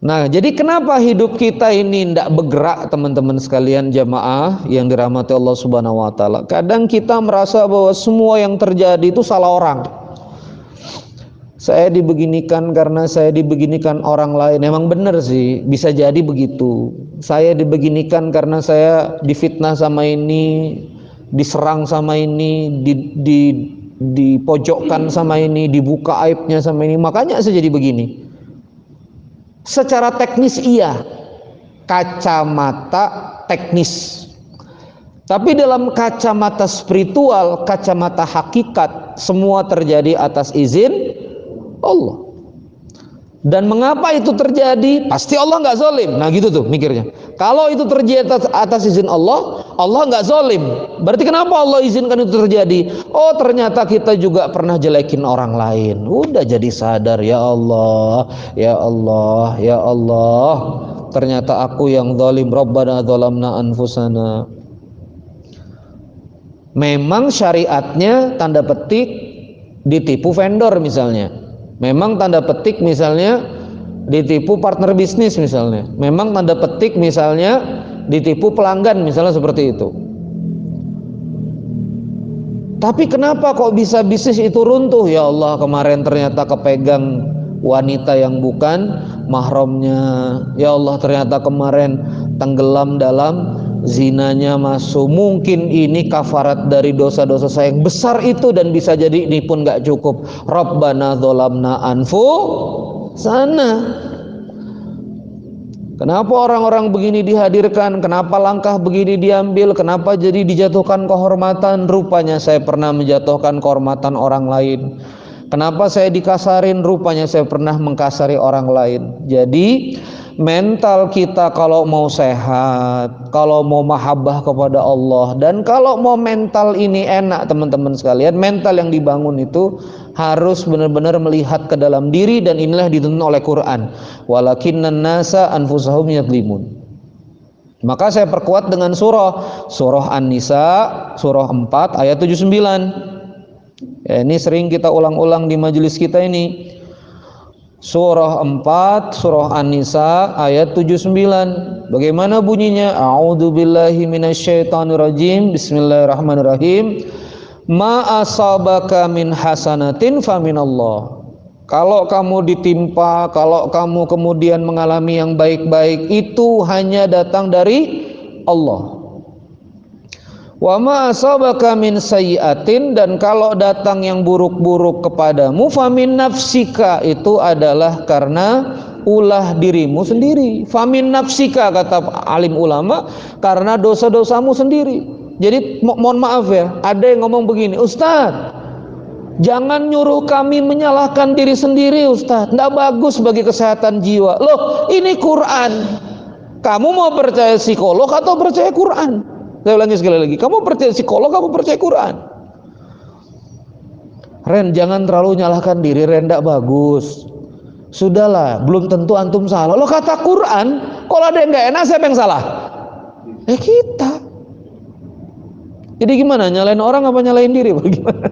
Nah, jadi kenapa hidup kita ini tidak bergerak, teman-teman sekalian jamaah yang dirahmati Allah Subhanahu wa taala? Kadang kita merasa bahwa semua yang terjadi itu salah orang. Saya dibeginikan karena saya dibeginikan orang lain. Emang benar sih, bisa jadi begitu. Saya dibeginikan karena saya difitnah sama ini, diserang sama ini, dipojokkan sama ini, dibuka aibnya sama ini. Makanya saya jadi begini. Secara teknis iya, kacamata teknis. Tapi dalam kacamata spiritual, kacamata hakikat, semua terjadi atas izin Allah. Dan mengapa itu terjadi? Pasti Allah nggak zalim. Nah gitu tuh mikirnya. Kalau itu terjadi atas izin Allah, Allah nggak zalim. Berarti kenapa Allah izinkan itu terjadi? Oh ternyata kita juga pernah jelekin orang lain. Udah jadi sadar, ya Allah, ya Allah, ya Allah. Ternyata aku yang zalim. Rabbana zalamna anfusana. Memang syariatnya tanda petik ditipu vendor misalnya. Memang tanda petik misalnya ditipu partner bisnis misalnya. Memang tanda petik misalnya ditipu pelanggan misalnya seperti itu. Tapi kenapa kok bisa bisnis itu runtuh? Ya Allah, kemarin ternyata kepegang wanita yang bukan mahramnya. Ya Allah, ternyata kemarin tenggelam dalam zinanya masuk. Mungkin ini kafarat dari dosa-dosa saya yang besar itu, dan bisa jadi ini pun gak cukup. Rabbana dzolamna anfusana. Kenapa orang-orang begini dihadirkan? Kenapa langkah begini diambil? Kenapa jadi dijatuhkan kehormatan? Rupanya saya pernah menjatuhkan kehormatan orang lain. Kenapa saya dikasarin? Rupanya saya pernah mengkasari orang lain. Jadi mental kita kalau mau sehat, kalau mau mahabbah kepada Allah, dan kalau mau mental ini enak, teman-teman sekalian, mental yang dibangun itu harus benar-benar melihat ke dalam diri, dan inilah dituntun oleh Quran. Walakinnan nasa anfusahum yadlimun. Maka saya perkuat dengan surah An-Nisa, surah 4 ayat 79. Ya, ini sering kita ulang-ulang di majelis kita ini. Surah 4, surah An-Nisa ayat 79. Bagaimana bunyinya? A'udzubillahi minasyaitonirrajim. Bismillahirrahmanirrahim. Ma asabaka min hasanatin faminallah. Kalau kamu ditimpa, kalau kamu kemudian mengalami yang baik-baik, itu hanya datang dari Allah. Wa ma asabaka min sayyi'atin, dan kalau datang yang buruk-buruk kepadamu, famin nafsika, itu adalah karena ulah dirimu sendiri. Famin nafsika, kata alim ulama, karena dosa-dosamu sendiri. Jadi mohon maaf ya, ada yang ngomong begini, Ustaz, jangan nyuruh kami menyalahkan diri sendiri Ustaz, tidak bagus bagi kesehatan jiwa. Loh, ini Quran. Kamu mau percaya psikolog atau percaya Quran? Saya ulangi sekali lagi, kamu percaya psikolog, kamu percaya Quran? Ren, jangan terlalu nyalahkan diri, Ren, tidak bagus. Sudahlah, belum tentu antum salah. Lo kata Quran, kalau ada yang nggak enak, siapa yang salah? Kita. Jadi gimana, nyalain orang apa nyalain diri? Bagaimana?